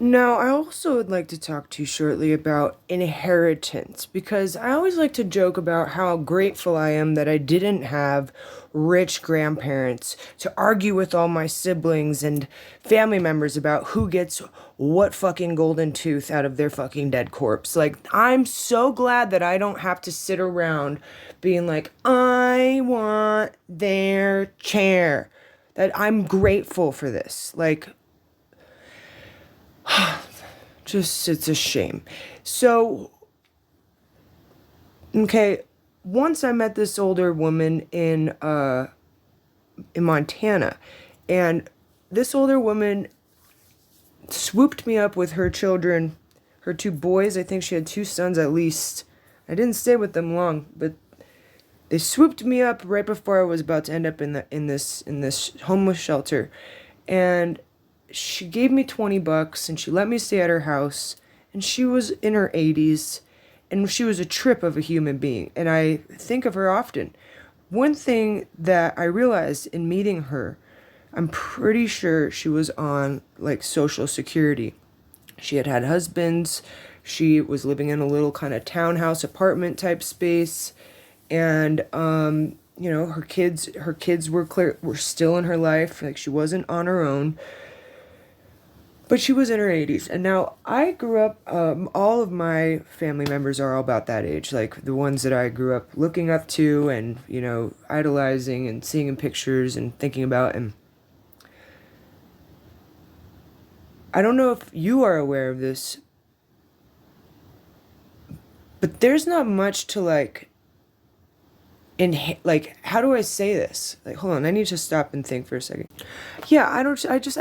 Now, I also would like to talk to you shortly about inheritance because I always like to joke about how grateful I am that I didn't have rich grandparents to argue with all my siblings and family members about who gets what fucking golden tooth out of their fucking dead corpse. Like, I'm so glad that I don't have to sit around being like, I want their chair. That I'm grateful for this. Like, just, it's a shame. So, okay, once I met this older woman in Montana, and this older woman swooped me up with her children, her two boys. I think she had two sons at least. I didn't stay with them long, but they swooped me up right before I was about to end up in this homeless shelter, and she gave me $20 and she let me stay at her house. And she was in her 80s, and she was a trip of a human being. And I think of her often. One thing that I realized in meeting her, I'm pretty sure she was on like Social Security. She had had husbands. She was living in a little kind of townhouse apartment type space, and her kids were still in her life. Like, she wasn't on her own, but she was in her 80s. And now I grew up, all of my family members are all about that age, like the ones that I grew up looking up to and, idolizing and seeing in pictures and thinking about. And I don't know if you are aware of this, but there's not much to like, how do I say this? Like, hold on, I need to stop and think for a second. Yeah, I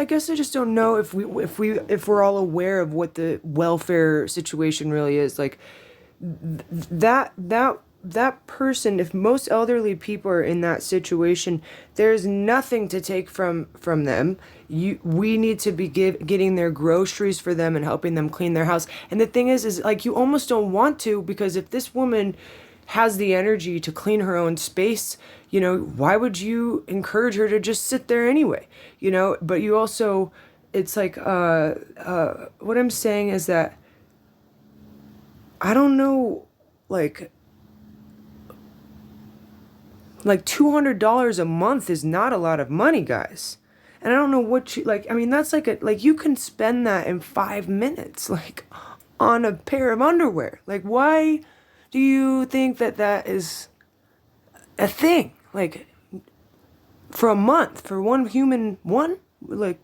guess I just don't know if we're all aware of what the welfare situation really is. Like, that person, if most elderly people are in that situation, there's nothing to take from them. We need to be getting their groceries for them and helping them clean their house. And the thing is like, you almost don't want to, because if this woman has the energy to clean her own space, why would you encourage her to just sit there anyway? But you also, it's like, what I'm saying is that I don't know, like, $200 a month is not a lot of money, guys. And I don't know what you like. I mean, that's like you can spend that in 5 minutes, like, on a pair of underwear. Like, why do you think that that is a thing? Like, for a month, for one human, like,